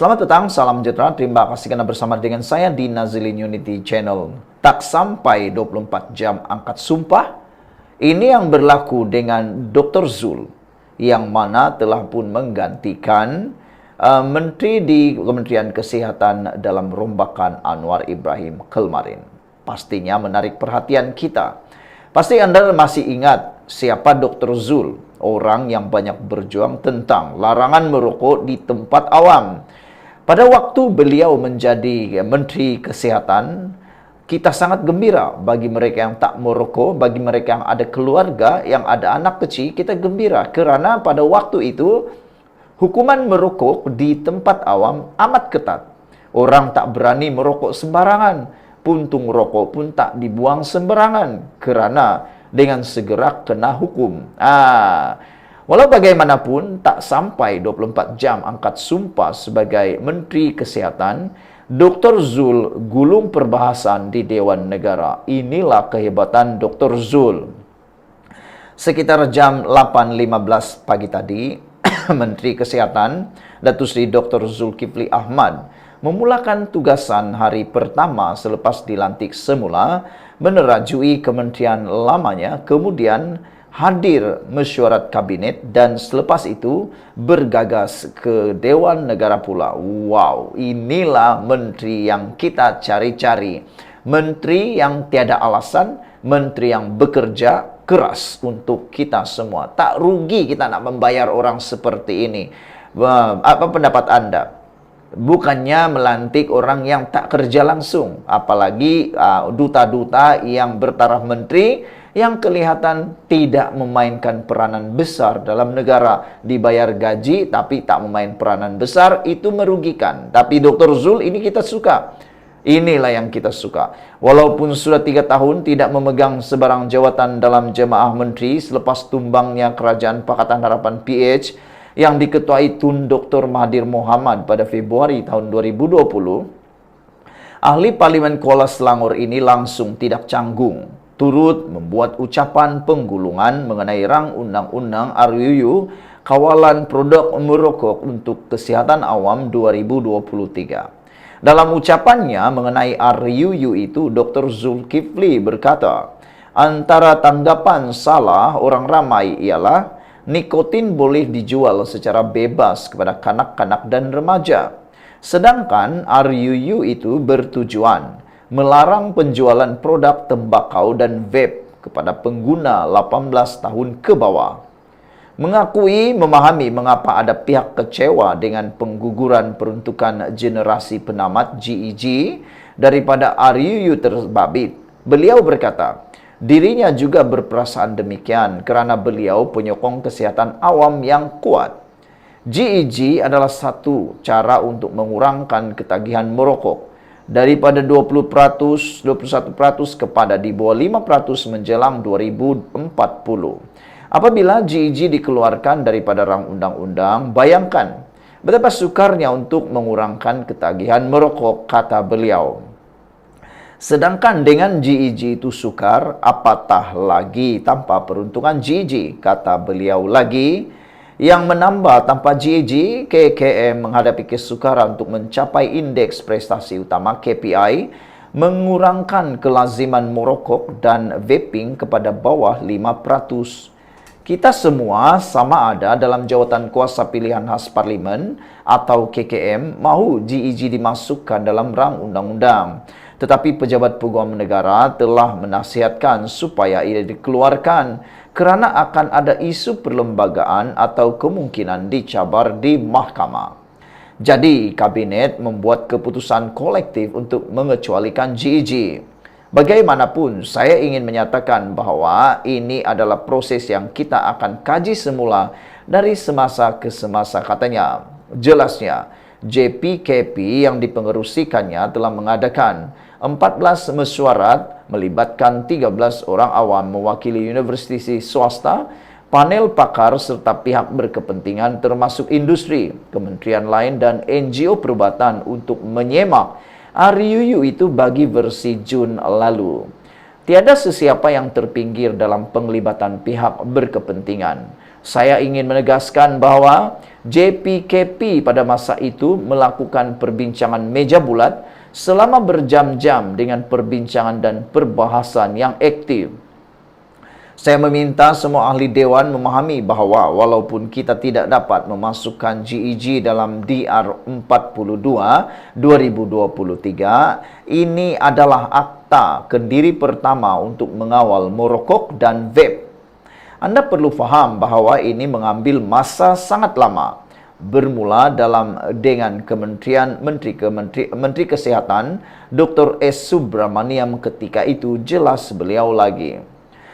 Selamat datang, salam sejahtera. Terima kasih karena bersama dengan saya di Nazilin Unity Channel. Tak sampai 24 jam angkat sumpah, ini yang berlaku dengan Dr. Zul, yang mana telah pun menggantikan Menteri di Kementerian Kesehatan dalam rombakan Anwar Ibrahim kemarin. Pastinya menarik perhatian kita. Pasti Anda masih ingat siapa Dr. Zul, orang yang banyak berjuang tentang larangan merokok di tempat awam. Pada waktu beliau menjadi Menteri Kesehatan, kita sangat gembira. Bagi mereka yang tak merokok, bagi mereka yang ada keluarga, yang ada anak kecil, kita gembira. Kerana pada waktu itu, hukuman merokok di tempat awam amat ketat. Orang tak berani merokok sembarangan. Puntung rokok pun tak dibuang sembarangan. Kerana dengan segera kena hukum. Walau bagaimanapun, tak sampai 24 jam angkat sumpah sebagai Menteri Kesehatan, Dr. Zul gulung perbahasan di Dewan Negara. Inilah kehebatan Dr. Zul. Sekitar jam 8.15 pagi tadi, Menteri Kesehatan, Datuk Seri Dr. Zulkifli Ahmad, memulakan tugasan hari pertama selepas dilantik semula, menerajui kementerian lamanya, kemudian hadir mesyuarat kabinet dan selepas itu bergagas ke Dewan Negara pula. Wow, inilah menteri yang kita cari-cari. Menteri yang tiada alasan, menteri yang bekerja keras untuk kita semua. Tak rugi kita nak membayar orang seperti ini. Apa pendapat Anda? Bukannya melantik orang yang tak kerja langsung, apalagi duta-duta yang bertaraf menteri yang kelihatan tidak memainkan peranan besar dalam negara. Dibayar gaji tapi tak memain peranan besar, itu merugikan. Tapi Dr. Zul ini kita suka. Inilah yang kita suka. Walaupun sudah 3 tahun tidak memegang sebarang jawatan dalam jemaah menteri selepas tumbangnya Kerajaan Pakatan Harapan PH yang diketuai Tun Dr. Mahathir Mohamad pada Februari tahun 2020, ahli Parlimen Kuala Selangor ini langsung tidak canggung turut membuat ucapan penggulungan mengenai rang undang-undang RUU Kawalan Produk Merokok untuk Kesihatan Awam 2023. Dalam ucapannya mengenai RUU itu, Dr. Zulkifli berkata, antara tanggapan salah orang ramai ialah nikotin boleh dijual secara bebas kepada kanak-kanak dan remaja. Sedangkan RUU itu bertujuan melarang penjualan produk tembakau dan vape kepada pengguna 18 tahun ke bawah. Mengakui memahami mengapa ada pihak kecewa dengan pengguguran peruntukan generasi penamat GEG daripada RUU terbabit, beliau berkata, dirinya juga berperasaan demikian kerana beliau penyokong kesihatan awam yang kuat. GEG adalah satu cara untuk mengurangkan ketagihan merokok daripada 21% kepada di bawah 5% menjelang 2040. Apabila GEG dikeluarkan daripada rang undang-undang, bayangkan betapa sukarnya untuk mengurangkan ketagihan merokok, kata beliau. Sedangkan dengan GEG itu sukar, apatah lagi tanpa peruntukan GEG, kata beliau lagi. Yang menambah tanpa GEG, KKM menghadapi kesukaran untuk mencapai indeks prestasi utama KPI, mengurangkan kelaziman merokok dan vaping kepada bawah 5%. Kita semua sama ada dalam jawatan kuasa pilihan khas parlimen atau KKM mahu GEG dimasukkan dalam rang undang-undang. Tetapi pejabat peguam negara telah menasihatkan supaya ia dikeluarkan kerana akan ada isu perlembagaan atau kemungkinan dicabar di mahkamah. Jadi, kabinet membuat keputusan kolektif untuk mengecualikan GEG. Bagaimanapun, saya ingin menyatakan bahawa ini adalah proses yang kita akan kaji semula dari semasa ke semasa, katanya. Jelasnya, JPKP yang dipengerusikannya telah mengadakan 14 mesyuarat melibatkan 13 orang awam mewakili universiti swasta, panel pakar serta pihak berkepentingan termasuk industri, kementerian lain dan NGO perubatan untuk menyemak RUU itu bagi versi Jun lalu. Tiada sesiapa yang terpinggir dalam penglibatan pihak berkepentingan. Saya ingin menegaskan bahwa JPKP pada masa itu melakukan perbincangan meja bulat selama berjam-jam dengan perbincangan dan perbahasan yang aktif. Saya meminta semua ahli dewan memahami bahawa walaupun kita tidak dapat memasukkan GEG dalam DR 42 2023, ini adalah akta Kendiri pertama untuk mengawal merokok dan vape. Anda perlu faham bahawa ini mengambil masa sangat lama. Bermula dengan Menteri Kesihatan Dr. S. Subramaniam ketika itu, jelas beliau lagi.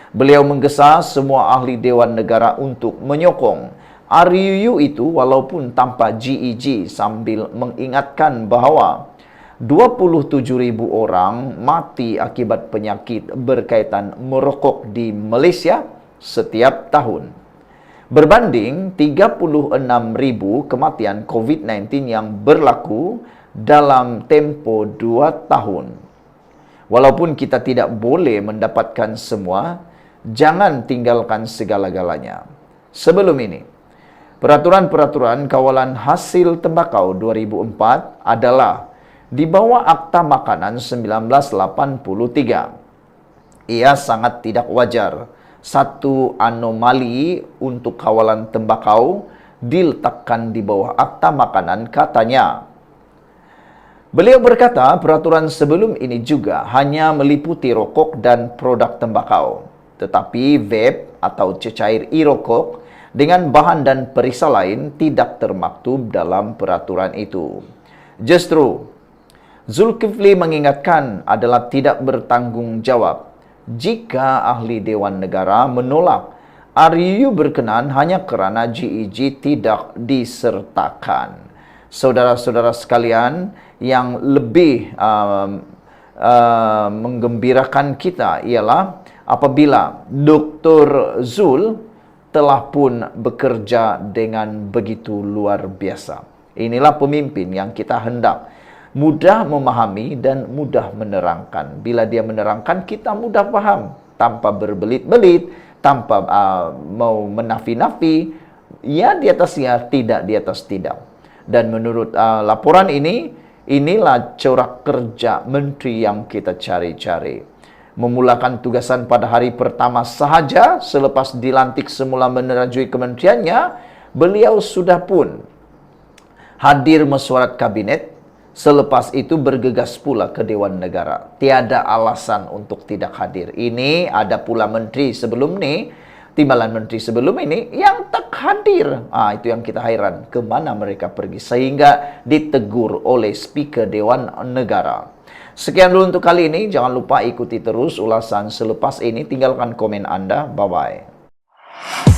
Beliau menggesa semua ahli Dewan Negara untuk menyokong RUU itu walaupun tanpa GEG, sambil mengingatkan bahawa 27,000 orang mati akibat penyakit berkaitan merokok di Malaysia setiap tahun. Berbanding 36,000 kematian COVID-19 yang berlaku dalam tempoh 2 tahun. Walaupun kita tidak boleh mendapatkan semua, jangan tinggalkan segala-galanya. Sebelum ini, peraturan-peraturan kawalan hasil tembakau 2004 adalah di bawah Akta Makanan 1983. Ia sangat tidak wajar. Satu anomali untuk kawalan tembakau diletakkan di bawah Akta Makanan, katanya. Beliau berkata peraturan sebelum ini juga hanya meliputi rokok dan produk tembakau. Tetapi vape atau cecair e-rokok dengan bahan dan perisa lain tidak termaktub dalam peraturan itu. Justru, Zulkifli mengingatkan adalah tidak bertanggung jawab jika ahli Dewan Negara menolak RUU berkenan hanya kerana GEG tidak disertakan. Saudara-saudara sekalian, yang lebih menggembirakan kita ialah apabila Dr. Zul telah pun bekerja dengan begitu luar biasa. Inilah pemimpin yang kita hendak mudah memahami dan mudah menerangkan. Bila dia menerangkan, kita mudah faham. Tanpa berbelit-belit, tanpa mau menafi-nafi, ya di atas ya, tidak di atas tidak. Dan menurut laporan ini, inilah corak kerja menteri yang kita cari-cari. Memulakan tugasan pada hari pertama sahaja selepas dilantik semula menerajui kementeriannya, beliau sudah pun hadir mesyuarat kabinet. Selepas itu bergegas pula ke Dewan Negara. Tiada alasan untuk tidak hadir. Ini ada pula menteri sebelum ni, timbalan menteri sebelum ini yang tak hadir. Itu yang kita hairan. Kemana mereka pergi? Sehingga ditegur oleh Speaker Dewan Negara. Sekian dulu untuk kali ini. Jangan lupa ikuti terus ulasan selepas ini. Tinggalkan komen Anda. Bye-bye.